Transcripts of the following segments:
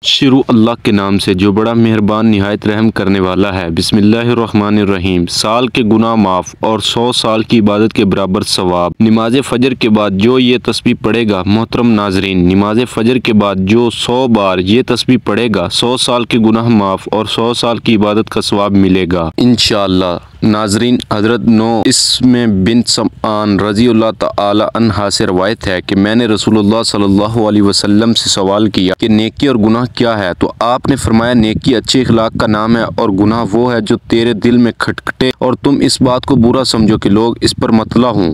शुरू अल्लाह के नाम से जो बड़ा मेहरबान निहायत रहम करने वाला है। बिस्मिल्लाहिर्रहमानिर्रहीम। साल के गुनाह माफ़ और 100 साल की इबादत के बराबर सवाब। नमाज फ़जर के बाद जो ये तस्बीह पढ़ेगा, मोहतरम नाजरीन, नमाज फ़जर के बाद जो 100 बार ये तस्बीह पढ़ेगा, 100 साल के गुनाह माफ़ और 100 साल की इबादत का सवाब मिलेगा इंशाअल्लाह। नाजरीन, हज़रत नो इसमें बिन समआन रज़ियल्लाहु तआला अन्हा से रवायत है कि मैंने रसूलुल्लाह सल्लल्लाहु अलैहि वसल्लम से सवाल किया कि नेकी और गुनाह क्या है, तो आपने फरमाया नेकी अच्छे अखलाक का नाम है और गुनाह वो है जो तेरे दिल में खटखटे और तुम इस बात को बुरा समझो कि लोग इस पर मतला हों।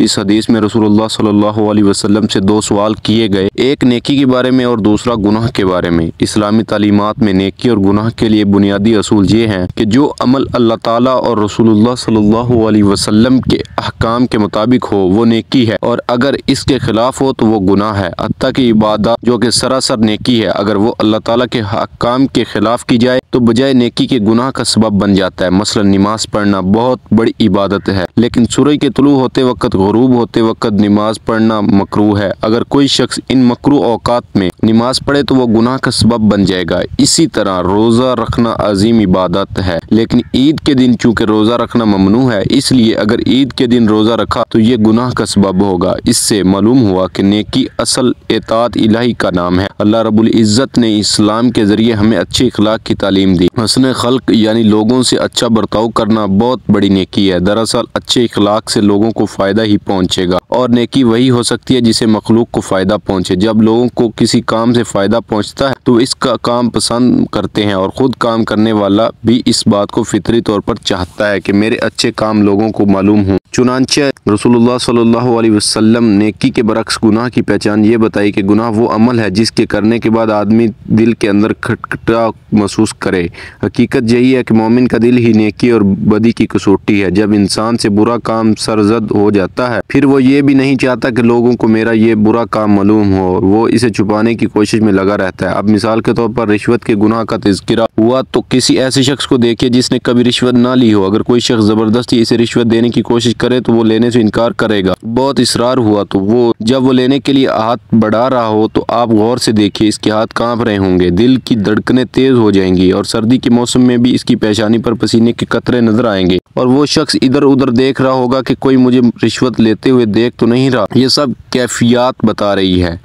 इस हदीस में रसूलुल्लाह सल्लल्लाहु अलैहि वसल्लम से दो सवाल किए गए, एक नेकी के बारे में और दूसरा गुनाह के बारे में। इस्लामी तालीमात में नेकी और गुनाह के लिए बुनियादी असूल ये हैं कि जो अमल अल्लाह ताला और रसूलुल्लाह सल्लल्लाहु अलैहि वसल्लम के अहकाम के मुताबिक हो वो नेकी है, और अगर इसके खिलाफ हो तो वो गुनाह है। हत्ता की इबादत जो कि सरासर नेकी है, अगर वो अल्लाह ताला के अहकाम के खिलाफ की जाए तो बजाय नेकी के गुनाह का सबब बन जाता है। मसलन नमाज पढ़ना बहुत बड़ी इबादत है, लेकिन सूरज के तुलू होते वक्त गुरूब होते वक्त नमाज पढ़ना मकरूह है। अगर कोई शख्स इन मकरूह औकात में नमाज पढ़े तो वो गुनाह का सबब बन जाएगा। इसी तरह रोज़ा रखना अजीम इबादत है, लेकिन ईद के दिन चूँकि रोज़ा रखना ममनू है, इसलिए अगर ईद के दिन रोज़ा रखा तो ये गुनाह का सबब होगा। इससे मालूम हुआ कि नेकी असल इताअत इलाही का नाम है। अल्लाह रब्बुल इज़्ज़त ने इस्लाम के ज़रिए हमें अच्छे अखलाक की तालीम दी। हस्न खल्क यानी लोगों से अच्छा बर्ताव करना बहुत बड़ी नेकी है। दरअसल अच्छे अखलाक से लोगों को फ़ायदा ही पहुँचेगा, और नेकी वही हो सकती है जिसे मखलूक को फ़ायदा पहुँचे। जब लोगों को किसी काम से फ़ायदा पहुँचता है तो इसका काम पसंद करते हैं, और ख़ुद काम करने वाला भी इस बात को फितरी तौर पर चाहता है कि मेरे अच्छे काम लोगों को मालूम हों। चुनांचे रसूलुल्लाह सल्लल्लाहु अलैहि वसल्लम नेकी के बरक्स गुनाह की पहचान ये बताई कि गुनाह वो अमल है जिसके करने के बाद आदमी दिल के अंदर खटखटा महसूस करे। हकीकत यही है कि मोमिन का दिल ही नेकी और बदी की कसौटी है। जब इंसान से बुरा काम सरजद हो जाता है, फिर वो ये भी नहीं चाहता कि लोगों को मेरा ये बुरा काम मालूम हो, वो इसे छुपाने की कोशिश में लगा रहता है। अब मिसाल के तौर पर रिश्वत के गुनाह का तज़किरा हुआ तो किसी ऐसे शख्स को देखिए जिसने कभी रिश्वत ना ली हो। अगर कोई शख्स ज़बरदस्ती इसे रिश्वत देने की कोशिश करे तो वो लेने से इनकार करेगा। बहुत इसरार हुआ तो वो जब वो लेने के लिए हाथ बढ़ा रहा हो तो आप गौर से देखिए, इसके हाथ कांप रहे होंगे, दिल की धड़कनें तेज हो जाएंगी, और सर्दी के मौसम में भी इसकी पेशानी पर पसीने के कतरे नजर आएंगे, और वो शख्स इधर उधर देख रहा होगा कि कोई मुझे रिश्वत लेते हुए देख तो नहीं रहा। ये सब कैफियत बता रही है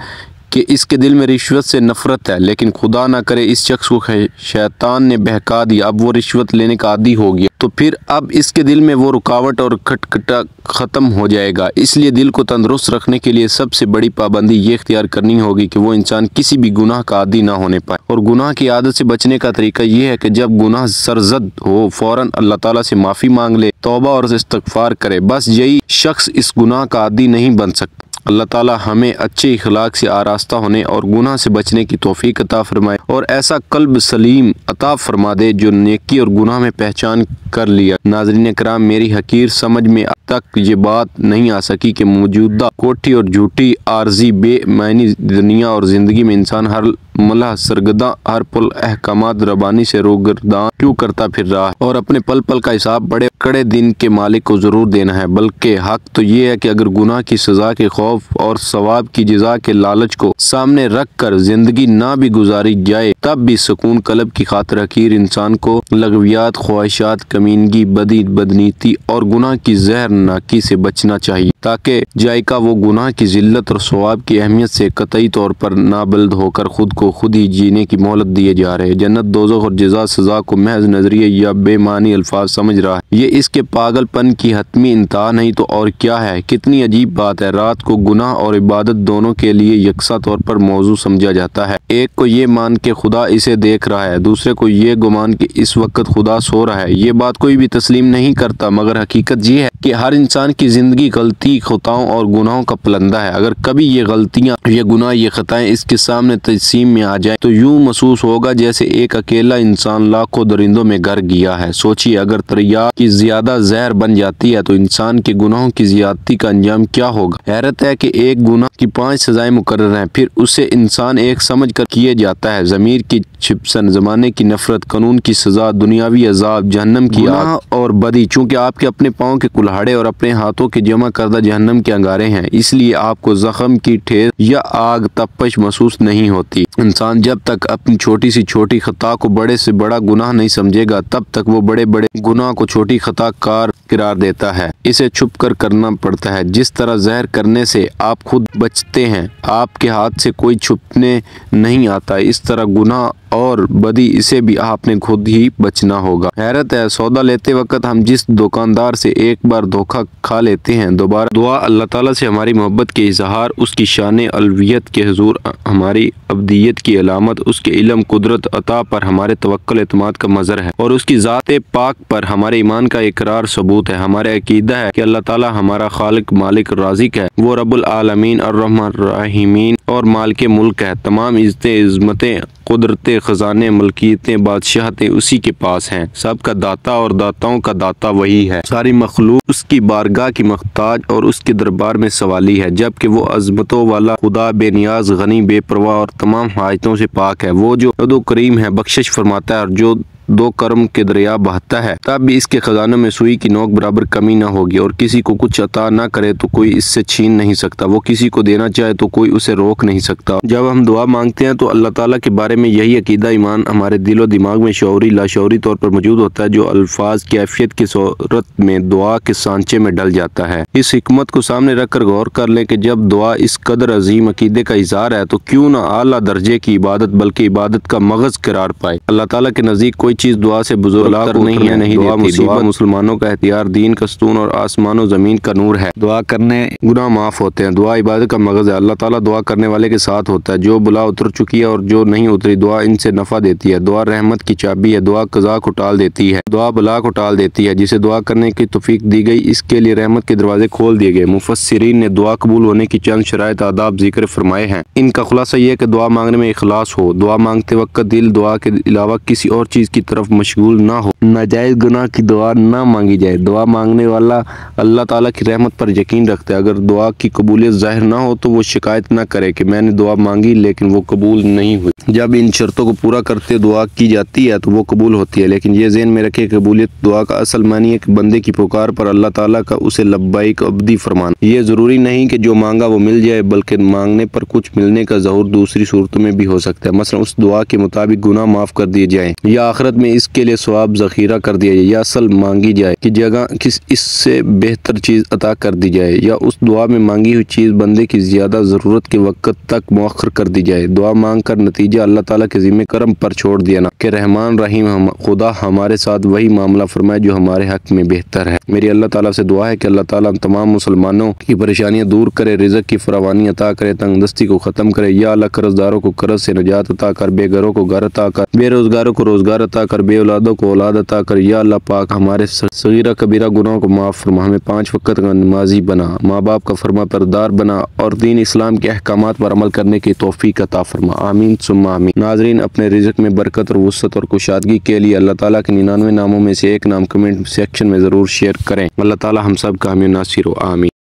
कि इसके दिल में रिश्वत से नफरत है। लेकिन खुदा ना करे इस शख्स को शैतान ने बहका दिया, अब वो रिश्वत लेने का आदी हो गया, तो फिर अब इसके दिल में वो रुकावट और खटखटा ख़त्म हो जाएगा। इसलिए दिल को तंदुरुस्त रखने के लिए सबसे बड़ी पाबंदी ये इख्तियार करनी होगी कि वो इंसान किसी भी गुनाह का आदी ना होने पाए। और गुनाह की आदत से बचने का तरीका ये है कि जब गुनाह सरजद हो फ़ौरन अल्लाह ताला से माफ़ी मांग ले, तौबा और इस्तिग़फ़ार करे। बस यही शख्स इस गुनाह का आदी नहीं बन सकता। अल्लाह ताला हमें अच्छे इखलाक से आरास्ता होने और गुनाह से बचने की तौफीक अता फरमाए, और ऐसा कल्ब सलीम अता फरमा दे जो नेकी और गुनाह में पहचान कर लिया। नाज़रीन कराम, मेरी हकीर समझ में अब तक ये बात नहीं आ सकी कि मौजूदा खोटी और झूठी आर्जी बेमानी दुनिया और ज़िंदगी में इंसान हर मलह सरगदा हर पल अहकामात रबानी से रोगरदान क्यों करता फिर रहा है, और अपने पल पल का हिसाब बड़े कड़े दिन के मालिक को ज़रूर देना है। बल्कि हक तो ये है कि अगर गुनाह की सज़ा के खौफ और सवाब की जज़ा के लालच को सामने रख कर ज़िंदगी ना भी गुजारी जाए, तब भी सुकून कल्ब की खातिर हकीर इंसान को लगवियात, ख्वाहिशात, कमीनगी, बदी, बदनीति और गुनाह की जहरनाकी से बचना चाहिए, ताकि जायका वो गुनाह की जिल्लत और सवाब की अहमियत से कतई तौर पर नाबल्द होकर खुद को खुद ही जीने की मोहलत दिए जा रहे हैं। जन्नत, दोज़ख और जज़ा सज़ा को महज नजरिए या बेमानी अल्फाज समझ रहा है। ये इसके पागलपन की हतमी इंतहा नहीं तो और क्या है। कितनी अजीब बात है, रात को गुनाह और इबादत दोनों के लिए यकसा तौर पर मौजू समझा जाता है। एक को ये मान के खुदा इसे देख रहा है, दूसरे को ये गुमान कि इस वक्त खुदा सो रहा है। ये बात कोई भी तस्लीम नहीं करता, मगर हकीकत ये है कि हर इंसान की जिंदगी गलती, खताओं और गुनाहों का पलंदा है। अगर कभी ये गलतियां, ये गुनाह, ये खताएं इसके सामने तजसीम में आ जाए तो यूं महसूस होगा जैसे एक अकेला इंसान लाखों दरिंदों में घर गया है। सोचिए, अगर दरिया की ज्यादा जहर बन जाती है तो इंसान के गुनाहों की ज्यादती का अंजाम क्या होगा। हैरत है कि एक गुनाह की 5 सजाएं मुकर्रर हैं, फिर उसे इंसान एक समझ कर किए जाता है। ज़मीर की छिपसन, ज़माने की नफरत, कानून की सज़ा, दुनियावी अजाब, जहन्नम की आग और बदी। चूँकि आपके अपने पाँव के कुल्हाड़े और अपने हाथों के जमा करदा जहन्नम के अंगारे हैं, इसलिए आपको जख्म की ठेस या आग तपश महसूस नहीं होती। इंसान जब तक अपनी छोटी सी छोटी खता को बड़े से बड़ा गुनाह नहीं समझेगा, तब तक वो बड़े बड़े गुनाह को छोटी खता कार करार देता है। इसे छुप कर करना पड़ता है। जिस तरह जहर करने से आप खुद बचते हैं, आपके हाथ से कोई छुपने नहीं आता, इस तरह गुनाह और बदी इसे भी आपने खुद ही बचना होगा। हैरत है, सौदा लेते वक्त हम जिस दुकानदार से एक बार धोखा खा लेते हैं, दोबारा दुआ अल्लाह ताला से हमारी मोहब्बत के इजहार, उसकी शान अलवियत के हुजूर हमारी अब्दियत की अलामत, उसके इल्म कुदरत अता पर हमारे तवक्कुल एतमाद का मज़र है और उसकी ज़ात पाक पर हमारे ईमान का इकरार सबूत है। हमारे अकीदा है कि अल्लाह ताला हमारा खालिक, मालिक, राज़िक है। वो रब्बुल आलमीन और रहमान रहीमीन और मालिक मुल्क है। तमाम इज़्ज़तें, इज़्मतें, कुदरतें, खजाने, मलकियतें, बादशाहतें उसी के पास हैं। सबका दाता और दाताओं का दाता वही है। सारी मखलूक उसकी बारगाह की मुख्ताज और उसके दरबार में सवाली है, जबकि वो अज़मतों वाला खुदा बेनियाज, गनी, बेपरवाह और तमाम हाजतों से पाक है। वो जो अदो करीम है, बख्शिश फरमाता है और जो दो कर्म के दरिया बहता है, तब भी इसके खजानों में सुई की नोक बराबर कमी न होगी और किसी को कुछ अता न करे तो कोई इससे छीन नहीं सकता। वो किसी को देना चाहे तो कोई उसे रोक नहीं सकता। जब हम दुआ मांगते हैं तो अल्लाह ताला के बारे में यही अकीदा ईमान हमारे दिलो दिमाग में शऊरी लाशऊरी तौर पर मौजूद होता है, जो अल्फाज कैफियत की सूरत में दुआ के सांचे में डल जाता है। इस हिकमत को सामने रखकर गौर कर लें कि जब दुआ इस कदर अजीम अकीदे का इज़हार है, तो क्यों न आला दर्जे की इबादत बल्कि इबादत का मगज करार पाए। अल्लाह ताला के नज़दीक कोई चीज दुआ से बुजुर्ग नहीं है, नहीं देती। दुआ मुसलमानों का एहतियार, दीन का स्तून और आसमान और जमीन का नूर है। दुआ करने गुनाह माफ होते हैं। दुआ इबादत का मगज है। अल्लाह ताला दुआ करने वाले के साथ होता है। जो बुला उतर चुकी है और जो नहीं उतरी, दुआ इनसे नफा देती है। दुआ रहमत की चाबी है। दुआ कज़ा को टाल देती है। दुआ बला को टाल देती है। जिसे दुआ करने की तौफीक दी गई, इसके लिए रहमत के दरवाजे खोल दिए गए। मुफस्सिरीन ने दुआ कबूल होने की चंद शराइत आदाब जिक्र फरमाए हैं। इनका खुलासा यह है कि दुआ मांगने में इखलास हो। दुआ मांगते वक्त दिल दुआ के अलावा किसी और चीज की तरफ मशगूल ना हो। नाजायज गुनाह की दुआ ना मांगी जाए। दुआ मांगने वाला अल्लाह ताला की रहमत पर यकीन रखता है। अगर दुआ की कबूलियत जाहिर ना हो तो वो शिकायत ना करे कि मैंने दुआ मांगी लेकिन वो कबूल नहीं हुई। जब इन शर्तों को पूरा करते दुआ की जाती है तो वो कबूल होती है। लेकिन ये ज़हन में रखे, कबूलियत दुआ का असल मानी है कि बंदे की पुकार पर अल्लाह ताला का उसे लब्बाइक अब्दी फरमाना। ये जरूरी नहीं कि जो मांगा वो मिल जाए, बल्कि मांगने पर कुछ मिलने का ज़हूर दूसरी सूरतों में भी हो सकता है। मसलन उस दुआ के मुताबिक गुनाह माफ कर दिए जाए, या आखिरत में इसके लिए सवाब ज़खीरा कर दिया जाए, या असल मांगी जाए कि जगह किस इससे बेहतर चीज़ अता कर दी जाए, या उस दुआ में मांगी हुई चीज़ बंदे की ज़्यादा ज़रूरत के वक्त तक मौखर कर दी जाए। दुआ मांग कर नतीजा अल्लाह ताला के ज़िम्मे करम पर छोड़ दिया ना कि रहमान रहीम खुदा हमारे साथ वही मामला फरमाए जो हमारे हक में बेहतर है। मेरी अल्लाह ताला से दुआ है कि अल्लाह ताला तमाम मुसलमानों की परेशानियां दूर करे, रिज़्क़ की फरावानी अता करे, तंगदस्ती को ख़त्म करे। या अल्लाह कर्जदारों को कर्ज से नजात अता कर, बेघरों को घर अता कर, बेरोजगारों को रोजगार अता कर, बे औलादों को औलाद अता कर। या अल्लाह पाक हमारे सगीरा कबीरा गुनाहों को माफ़ फरमा, हमें 5 वक्त का नमाजी बना, माँ बाप का फरमा बरदार बना और दीन इस्लाम के अहकामात पर अमल करने की तौफीक अता फरमा। आमीन सुम्मा आमीन। नाज़रीन, अपने रिज़्क़ में बरकत और वुसअत और कुशादगी के लिए अल्लाह ताला के 99 नामों में से एक नाम कमेंट सेक्शन में ज़रूर शेयर करें। अल्लाह ताला हम सब का हामी नासिर हो। आमीन।